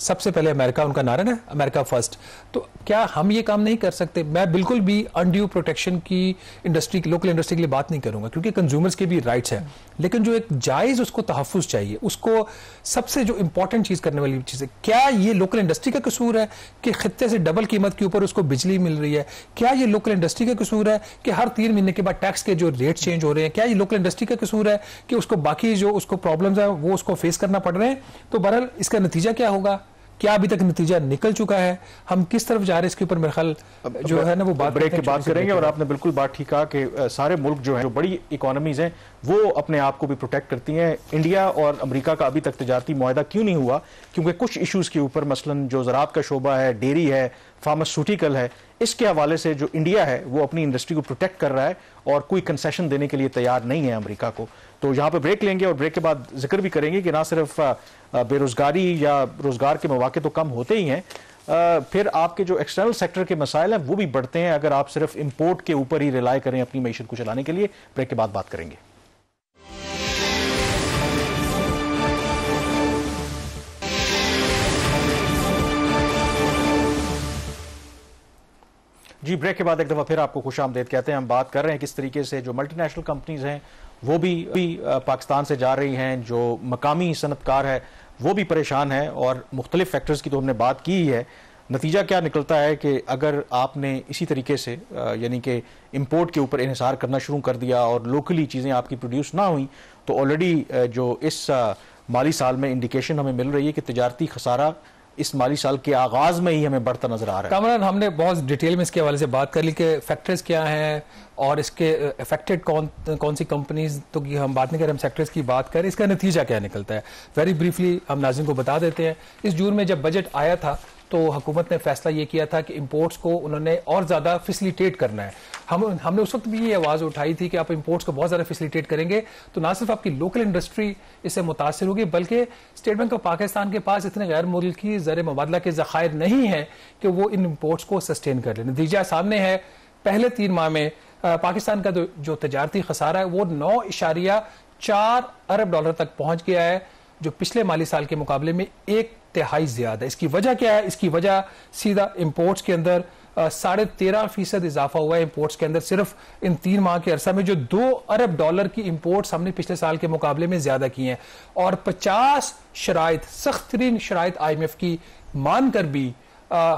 सबसे पहले अमेरिका, उनका नारा है अमेरिका फर्स्ट। तो क्या हम ये काम नहीं कर सकते? मैं बिल्कुल भी अनड्यू प्रोटेक्शन की इंडस्ट्री की, लोकल इंडस्ट्री के लिए बात नहीं करूंगा, क्योंकि कंज्यूमर्स के भी राइट्स हैं, लेकिन जो एक जायज उसको तहफ्फुज चाहिए, उसको सबसे जो इंपॉर्टेंट चीज करने वाली चीज है, क्या ये लोकल इंडस्ट्री का कसूर है कि खित्ते से डबल कीमत के ऊपर उसको बिजली मिल रही है? क्या ये लोकल इंडस्ट्री का कसूर है कि हर 3 महीने के बाद टैक्स के जो रेट चेंज हो रहे हैं? क्या ये लोकल इंडस्ट्री का कसूर है कि उसको बाकी जो उसको प्रॉब्लम्स है वो उसको फेस करना पड़ रहे हैं? तो बहरहाल इसका नतीजा क्या होगा, क्या अभी तक नतीजा निकल चुका है, हम किस तरफ जा रहे हैं, इसके ऊपर मेरे ख्याल जो है ना वो बात ब्रेक के बाद करेंगे। और आपने बिल्कुल बात ठीक कहा कि सारे मुल्क जो है, जो बड़ी इकोनॉमीज हैं, वो अपने आप को भी प्रोटेक्ट करती हैं। इंडिया और अमेरिका का अभी तक तजारती मुआहदा क्यों नहीं हुआ? क्योंकि कुछ इश्यूज के ऊपर, मसलन जो ज़राअत का शोबा है, डेयरी है, फार्मास्यूटिकल है, इसके हवाले से जो इंडिया है वो अपनी इंडस्ट्री को प्रोटेक्ट कर रहा है और कोई कंसेशन देने के लिए तैयार नहीं है अमेरिका को। तो यहाँ पे ब्रेक लेंगे और ब्रेक के बाद जिक्र भी करेंगे कि ना सिर्फ बेरोजगारी या रोजगार के मौके तो कम होते ही हैं, फिर आपके जो एक्सटर्नल सेक्टर के मसाइल हैं वो भी बढ़ते हैं अगर आप सिर्फ इंपोर्ट के ऊपर ही रिलाई करें अपनी मईशत को चलाने के लिए। ब्रेक के बाद बात करेंगे। जी, ब्रेक के बाद एक दफा फिर आपको खुशामदीद कहते हैं। हम बात कर रहे हैं किस तरीके से जो मल्टीनेशनल कंपनीज हैं वो भी पाकिस्तान से जा रही हैं, जो मकामी सनतकार है वो भी परेशान है, और मुख्तलिफ फैक्टर्स की तो हमने बात की ही है। नतीजा क्या निकलता है कि अगर आपने इसी तरीके से यानी कि इंपोर्ट के ऊपर इन्हिसार करना शुरू कर दिया और लोकली चीज़ें आपकी प्रोड्यूस ना हुई, तो ऑलरेडी जो इस माली साल में इंडिकेशन हमें मिल रही है कि तिजारती खसारा इस माली साल के आगाज में ही हमें बढ़ता नजर आ रहा है। कामरान, हमने बहुत डिटेल में इसके हवाले से बात कर ली कि फैक्टर्स क्या हैं और इसके अफेक्टेड कौन सी कंपनीज, तो कि हम बात नहीं करें, हम सेक्टर्स की बात करें, इसका नतीजा क्या निकलता है। वेरी ब्रीफली हम नाज़रीन को बता देते हैं। इस जून में जब बजट आया था तो हुकूमत ने फैसला ये किया था कि इंपोर्ट्स को उन्होंने और ज़्यादा फैसिलिटेट करना है। हमने उस वक्त भी ये आवाज़ उठाई थी कि आप इंपोर्ट्स को बहुत ज़्यादा फैसिलिटेट करेंगे तो ना सिर्फ आपकी लोकल इंडस्ट्री इससे मुतासर होगी, बल्कि स्टेट बैंक ऑफ पाकिस्तान के पास इतने गैर मुल्की ज़र मुबादला के ज़खायर नहीं है कि वो इन इंपोर्ट्स को सस्टेन कर ले। नतीजा सामने है, पहले 3 माह में पाकिस्तान का जो तजारती खसारा है वो 9.4 अरब डॉलर तक पहुंच गया है, जो पिछले माली साल के मुकाबले में 1/3 ज्यादा है। इसकी वजह क्या है? इसकी वजह सीधा इंपोर्ट्स के अंदर 13.5% इजाफा हुआ है। इंपोर्ट्स के अंदर सिर्फ इन 3 माह के अरसा में जो 2 अरब डॉलर की इंपोर्ट्स हमने पिछले साल के मुकाबले में ज्यादा की हैं, और 50 शराइत, सख्त तरीन शराइत IMF की मानकर भी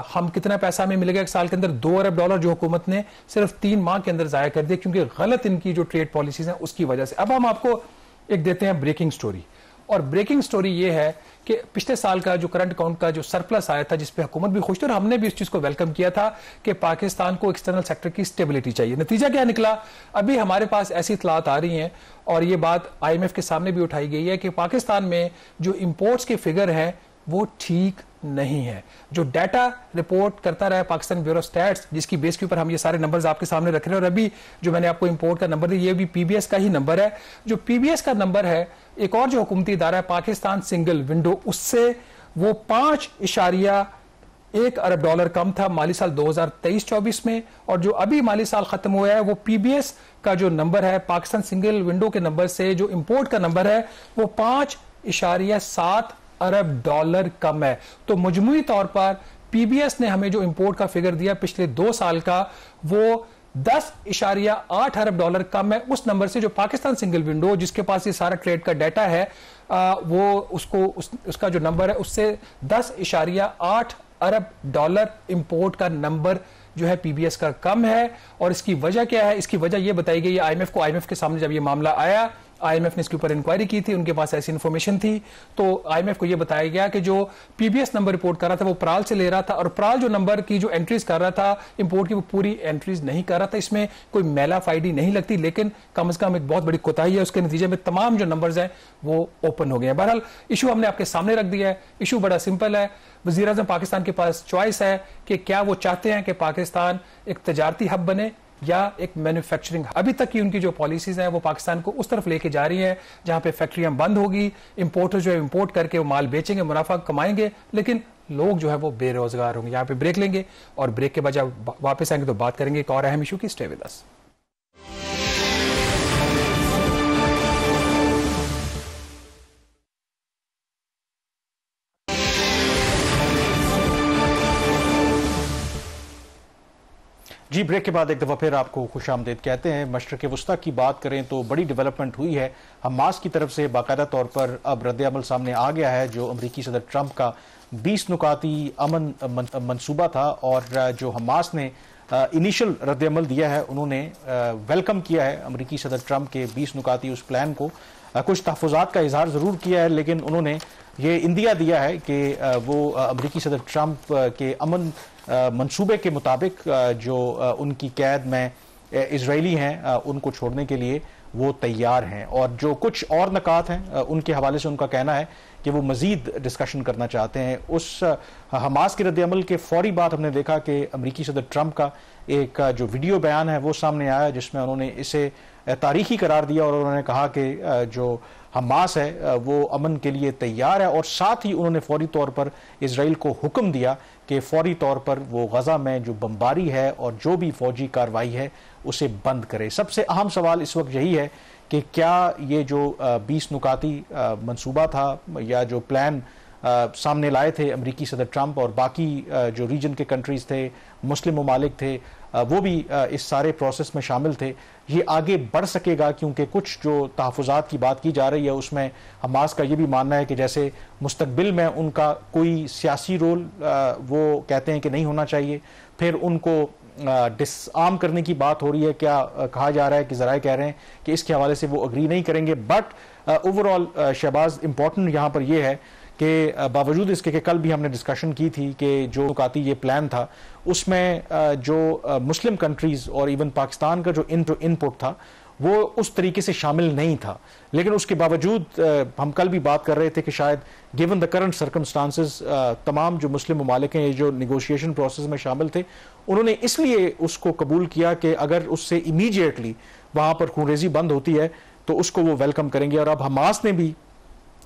हम कितना पैसा हमें मिलेगा एक साल के अंदर? 2 अरब डॉलर जो हुकूमत ने सिर्फ 3 माह के अंदर जाया कर दिया, क्योंकि गलत इनकी जो ट्रेड पॉलिसीज हैं उसकी वजह से। अब हम आपको एक देते हैं ब्रेकिंग स्टोरी, और ब्रेकिंग स्टोरी ये है कि पिछले साल का जो करंट अकाउंट का जो सरप्लस आया था, जिसपे हुकूमत भी खुश थी और हमने भी इस चीज को वेलकम किया था कि पाकिस्तान को एक्सटर्नल सेक्टर की स्टेबिलिटी चाहिए। नतीजा क्या निकला? अभी हमारे पास ऐसी इतलात आ रही हैं और ये बात IMF के सामने भी उठाई गई है कि पाकिस्तान में जो इंपोर्ट्स के फिगर हैं वो ठीक नहीं है। जो डाटा रिपोर्ट करता रहा पाकिस्तान ब्यूरो स्टैट्स, जिसकी बेस के ऊपर हम ये सारे नंबर्स आपके सामने रख रहे हैं, और अभी जो मैंने आपको इंपोर्ट का नंबर दिया ये भी PBS का ही नंबर है। जो PBS का नंबर है, एक और जो हुकूमती इदारा है पाकिस्तान सिंगल विंडो, उससे वो 5.1 अरब डॉलर कम था माली साल 2023-24 में, और जो अभी माली साल खत्म हुआ है वो PBS का जो नंबर है पाकिस्तान सिंगल विंडो के नंबर से जो इंपोर्ट का नंबर है वो 5.7 अरब डॉलर कम है। तो मजमूई तौर पर PBS ने हमें जो इंपोर्ट का फिगर दिया पिछले 2 साल का, वो 10.8 अरब डॉलर कम है उस नंबर से जो पाकिस्तान सिंगल विंडो, जिसके पास ये सारा ट्रेड का डाटा है, वो उसका जो नंबर है उससे 10.8 अरब डॉलर इंपोर्ट का नंबर जो है पीबीएस का कम है। और इसकी वजह क्या है? इसकी वजह यह बताई गई है आईएमएफ को। आईएमएफ के सामने जब ये मामला आया, आईएमएफ ने इसके ऊपर इंक्वायरी की थी, उनके पास ऐसी इन्फॉर्मेशन थी, तो आईएमएफ को यह बताया गया कि जो पीबीएस नंबर रिपोर्ट कर रहा था वो प्राल से ले रहा था, और प्राल जो नंबर की जो एंट्रीज कर रहा था इंपोर्ट की, वो पूरी एंट्रीज नहीं कर रहा था। इसमें कोई मेलाफाइडी नहीं लगती, लेकिन कम से कम एक बहुत बड़ी कोताही है। उसके नतीजे में तमाम जो नंबर्स हैं वो ओपन हो गए हैं। बहरहाल इशू हमने आपके सामने रख दिया है। इशू बड़ा सिंपल है। वज़ीर आज़म पाकिस्तान के पास चॉइस है कि क्या वो चाहते हैं कि पाकिस्तान एक तजारती हब बने या एक मैन्युफैक्चरिंग। अभी तक की उनकी जो पॉलिसीज हैं वो पाकिस्तान को उस तरफ लेके जा रही हैं जहां पे फैक्ट्रियां बंद होगी, इंपोर्टर जो है इंपोर्ट करके वो माल बेचेंगे, मुनाफा कमाएंगे, लेकिन लोग जो है वो बेरोजगार होंगे। यहाँ पे ब्रेक लेंगे और ब्रेक के बाद जब वापस आएंगे तो बात करेंगे एक और अहम इशू की। Stay with us. जी, ब्रेक के बाद एक दफ़ा फिर आपको खुशामदीद कहते हैं। मशरक़ वस्ता की बात करें तो बड़ी डेवलपमेंट हुई है। हमास की तरफ से बाकायदा तौर पर अब रद्द-ए-अमल सामने आ गया है। जो अमरीकी सदर ट्रंप का 20 नुकाती अमन मंसूबा था, और जो हमास ने इनिशियल रद्द-ए-अमल दिया है, उन्होंने वेलकम किया है अमरीकी सदर ट्रंप के 20 नुकाती उस प्लान को। कुछ तहफ़्फ़ुज़ात का इजहार ज़रूर किया है, लेकिन उन्होंने ये इंदिया दिया है कि वो अमरीकी सदर ट्रंप के अमन मंसूबे के मुताबिक जो उनकी कैद में इजरायली हैं उनको छोड़ने के लिए वो तैयार हैं। और जो कुछ और नकात हैं उनके हवाले से उनका कहना है कि वो मजीद डिस्कशन करना चाहते हैं। उस हमास के रद्द-ए-अमल के फौरी बाद हमने देखा कि अमरीकी सदर ट्रंप का एक जो वीडियो बयान है वो सामने आया, जिसमें उन्होंने इसे तारीखी करार दिया और उन्होंने कहा कि जो हमास है वो अमन के लिए तैयार है। और साथ ही उन्होंने फौरी तौर पर इजराइल को हुक्म दिया कि फौरी तौर पर वो गजा में जो बमबारी है और जो भी फौजी कार्रवाई है उसे बंद करे। सबसे अहम सवाल इस वक्त यही है कि क्या ये जो 20 नुकाती मंसूबा था या जो प्लान सामने लाए थे अमरीकी सदर ट्रंप, और बाकी जो रीजन के कंट्रीज थे, मुस्लिम ममालिक थे, वो भी इस सारे प्रोसेस में शामिल थे, ये आगे बढ़ सकेगा? क्योंकि कुछ जो तहफ़्फ़ुज़ात की बात की जा रही है उसमें हमास का ये भी मानना है कि जैसे मुस्तकबिल में उनका कोई सियासी रोल वो कहते हैं कि नहीं होना चाहिए। फिर उनको डिसआर्म करने की बात हो रही है, क्या कहा जा रहा है कि ज़राए कह रहे हैं कि इसके हवाले से वो अग्री नहीं करेंगे। बट ओवरऑल शहबाज इम्पॉर्टेंट यहाँ पर यह है कि बावजूद इसके कि कल भी हमने डिस्कशन की थी कि जो नुकाती ये प्लान था उसमें जो मुस्लिम कंट्रीज़ और इवन पाकिस्तान का जो इनपुट था वो उस तरीके से शामिल नहीं था, लेकिन उसके बावजूद हम कल भी बात कर रहे थे कि शायद गिवन द करंट सर्कमस्टांसेस तमाम जो मुस्लिम ममालिक हैं जो निगोशिएशन प्रोसेस में शामिल थे, उन्होंने इसलिए उसको कबूल किया कि अगर उससे इमीडिएटली वहाँ पर खूनरेजी बंद होती है तो उसको वो वेलकम करेंगे। और अब हमास ने भी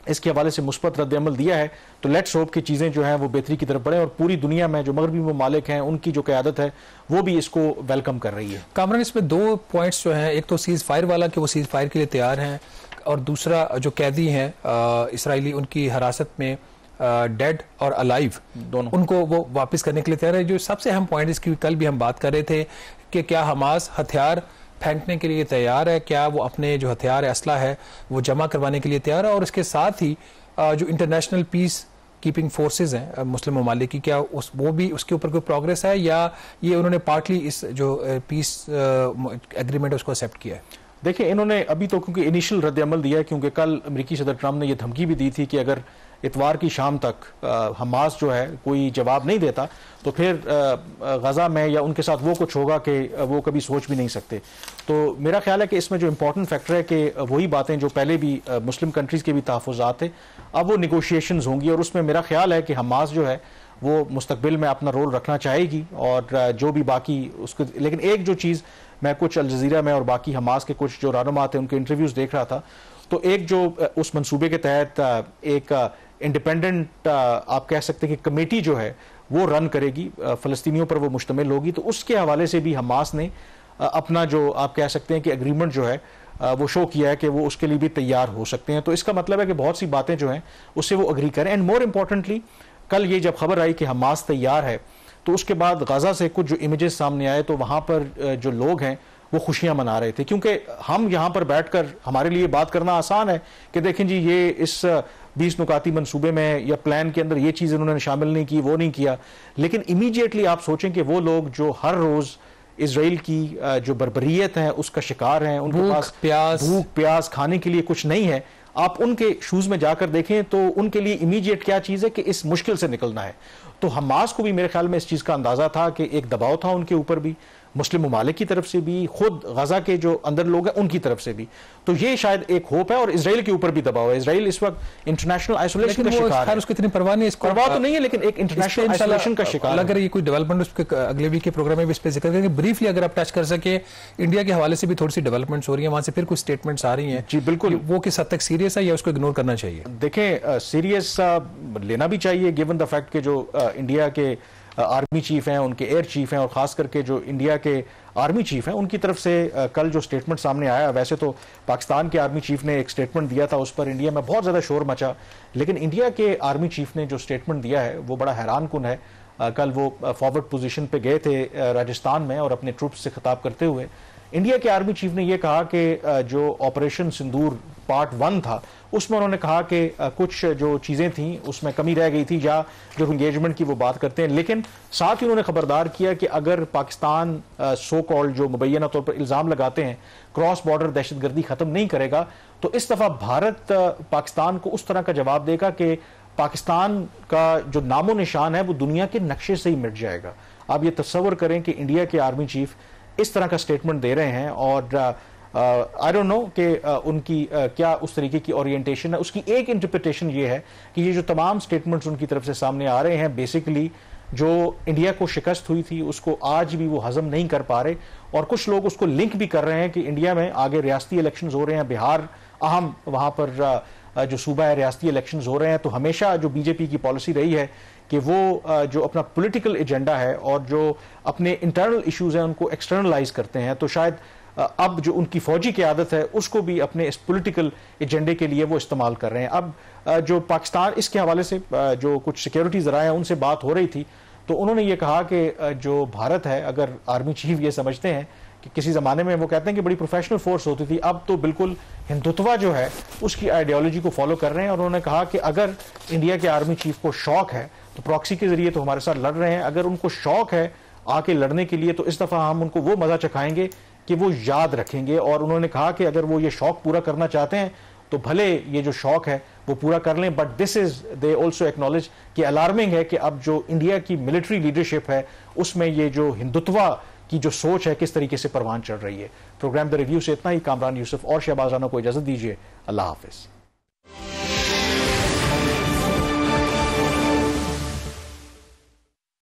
इसके हवाले से मुस्बत रद्द-ए-अमल दिया है, तो लेट्स होप की चीज़ें जो हैं वो बेहतरी की तरफ बढ़े और पूरी दुनिया में जो मगरबी ममालिक हैं उनकी जो क़यादत है वो भी इसको वेलकम कर रही है। कामरान, इसमें दो पॉइंट्स जो हैं, एक तो सीज़ फायर वाला कि वो सीज़ फायर के लिए तैयार हैं, और दूसरा जो कैदी हैं इसराइली उनकी हिरासत में डेड और अलाइव दोनों, उनको वो वापस करने के लिए तैयार है। जो सबसे अहम पॉइंट इसकी कल भी हम बात कर रहे थे कि क्या हमास हथियार फेंकने के लिए तैयार है, क्या वो अपने जो हथियार है, असला है, वो जमा करवाने के लिए तैयार है, और इसके साथ ही जो इंटरनेशनल पीस कीपिंग फोर्सेज हैं मुस्लिम ममालिक की, क्या वो भी उसके ऊपर कोई प्रोग्रेस है या ये उन्होंने पार्टली इस जो पीस एग्रीमेंट है उसको एक्सेप्ट किया है? देखिए, इन्होंने अभी तो क्योंकि इनिशियल रद्द-ए-अमल दिया है, क्योंकि कल अमरीकी सदर ट्रंप ने यह धमकी भी दी थी कि अगर इतवार की शाम तक हमास जो है कोई जवाब नहीं देता तो फिर गजा में या उनके साथ वो कुछ होगा कि वो कभी सोच भी नहीं सकते। तो मेरा ख्याल है कि इसमें जो इम्पोर्टेंट फैक्टर है कि वही बातें जो पहले भी मुस्लिम कंट्रीज़ के भी तहफ़्फ़ुज़ात थे, अब वो निगोशिएशंस होंगी, और उसमें मेरा ख्याल है कि हमास जो है वो मुस्तकबिल में अपना रोल रखना चाहेगी और जो भी बाकी उसको। लेकिन एक जो चीज़ मैं कुछ अल जज़ीरा में और बाकी हमास के कुछ जो रहनुमा थे उनके इंटरव्यूज़ देख रहा था, तो एक जो उस मंसूबे के तहत एक इंडिपेंडेंट आप कह सकते हैं कि कमेटी जो है वो रन करेगी, फ़लस्तीनियों पर वो मुश्तमिल होगी, तो उसके हवाले से भी हमास ने अपना जो आप कह सकते हैं कि एग्रीमेंट जो है वो शो किया है कि वो उसके लिए भी तैयार हो सकते हैं। तो इसका मतलब है कि बहुत सी बातें जो हैं उससे वो अग्री करें। एंड मोर इम्पॉर्टेंटली, कल ये जब खबर आई कि हमास तैयार है तो उसके बाद गाजा से कुछ जो इमेजेस सामने आए तो वहां पर जो लोग हैं वो खुशियां मना रहे थे, क्योंकि हम यहां पर बैठकर हमारे लिए बात करना आसान है कि देखें जी ये इस 20 नुकाती मंसूबे में या प्लान के अंदर ये चीज उन्होंने शामिल नहीं की, वो नहीं किया। लेकिन इमीडिएटली आप सोचें कि वो लोग जो हर रोज इजराइल की जो बर्बरियत है उसका शिकार हैं, उनके पास भूख प्यास खाने के लिए कुछ नहीं है, आप उनके शूज में जाकर देखें तो उनके लिए इमीडिएट क्या चीज है कि इस मुश्किल से निकलना है। तो हमास को भी मेरे ख्याल में इस चीज का अंदाजा था कि एक दबाव था उनके ऊपर भी, मुस्लिम ममालिक की तरफ से भी, खुद गजा के जो अंदर लोग हैं उनकी तरफ से भी। तो ये शायद एक होप है, और इजराइल के ऊपर भी दबाव है। इजराइल इस वक्त इंटरनेशनल आइसोलेशन का शिकार है। उसको इतनी परवाह नहीं, परवाह तो नहीं है, लेकिन एक इंटरनेशनल आइसोलेशन का शिकार। अगर ये कोई डेवलपमेंट उसके अगले वीक के प्रोग्राम में भी इस पे जिक्र करेंगे ब्रीफली, अगर आप टच कर सके, इंडिया के हवाले से भी थोड़ी सी डेवलपमेंट्स हो रही है, वहां से फिर कुछ स्टेटमेंट्स आ रही हैं। जी बिल्कुल, वो किस हद तक सीरियस है या उसको इग्नोर करना चाहिए? देखें सीरियस लेना भी चाहिए, गिवन द फैक्ट के जो इंडिया के आर्मी चीफ हैं, उनके एयर चीफ हैं, और खास करके जो इंडिया के आर्मी चीफ हैं उनकी तरफ से कल जो स्टेटमेंट सामने आया, वैसे तो पाकिस्तान के आर्मी चीफ ने एक स्टेटमेंट दिया था, उस पर इंडिया में बहुत ज्यादा शोर मचा, लेकिन इंडिया के आर्मी चीफ ने जो स्टेटमेंट दिया है वो बड़ा हैरान कुन है। कल वो फॉरवर्ड पोजीशन पे गए थे राजस्थान में, और अपने ट्रूप्स से खिताब करते हुए इंडिया के आर्मी चीफ ने यह कहा कि जो ऑपरेशन सिंदूर पार्ट 1 था उसमें उन्होंने कहा कि कुछ जो चीजें थी उसमें कमी रह गई थी, या जो एंगेजमेंट की वो बात करते हैं, लेकिन साथ ही उन्होंने खबरदार किया कि अगर पाकिस्तान सो कॉल्ड जो मुबैना तौर पर इल्जाम लगाते हैं क्रॉस बॉर्डर दहशतगर्दी खत्म नहीं करेगा, तो इस दफा भारत पाकिस्तान को उस तरह का जवाब देगा कि पाकिस्तान का जो नामो निशान है वो दुनिया के नक्शे से ही मिट जाएगा। आप ये तस्वर करें कि इंडिया के आर्मी चीफ इस तरह का स्टेटमेंट दे रहे हैं, और आई डोंट नो कि उनकी क्या उस तरीके की ओरिएंटेशन है। उसकी एक इंटरप्रिटेशन ये है कि ये जो तमाम स्टेटमेंट्स उनकी तरफ से सामने आ रहे हैं, बेसिकली जो इंडिया को शिकस्त हुई थी उसको आज भी वो हजम नहीं कर पा रहे, और कुछ लोग उसको लिंक भी कर रहे हैं कि इंडिया में आगे रियासती इलेक्शंस हो रहे हैं, बिहार अहम वहां पर जो सूबा है रियासती इलेक्शंस हो रहे हैं। तो हमेशा जो बीजेपी की पॉलिसी रही है कि वो जो अपना पॉलिटिकल एजेंडा है और जो अपने इंटरनल इश्यूज हैं उनको एक्सटर्नलाइज करते हैं, तो शायद अब जो उनकी फौजी की आदत है उसको भी अपने इस पॉलिटिकल एजेंडे के लिए वो इस्तेमाल कर रहे हैं। अब जो पाकिस्तान इसके हवाले से जो कुछ सिक्योरिटी ज़राए हैं उनसे बात हो रही थी, तो उन्होंने ये कहा कि जो भारत है, अगर आर्मी चीफ ये समझते हैं कि किसी ज़माने में वो कहते हैं कि बड़ी प्रोफेशनल फोर्स होती थी, अब तो बिल्कुल हिंदुत्वा जो है उसकी आइडियोलॉजी को फॉलो कर रहे हैं। और उन्होंने कहा कि अगर इंडिया के आर्मी चीफ को शौक है तो प्रॉक्सी के जरिए तो हमारे साथ लड़ रहे हैं, अगर उनको शौक है आके लड़ने के लिए तो इस दफ़ा हम उनको वो मज़ा चखाएंगे कि वो याद रखेंगे। और उन्होंने कहा कि अगर वो ये शौक पूरा करना चाहते हैं तो भले ये जो शौक है वो पूरा कर लें, but this is they also acknowledge कि अलार्मिंग है कि अब जो इंडिया की मिलिट्री लीडरशिप है उसमें ये जो हिंदुत्वा की जो सोच है किस तरीके से परवान चढ़ रही है। प्रोग्राम द रिव्यू से इतना ही। कामरान यूसुफ और शहबाज राना को इजाजत दीजिए। अल्लाह हाफिज।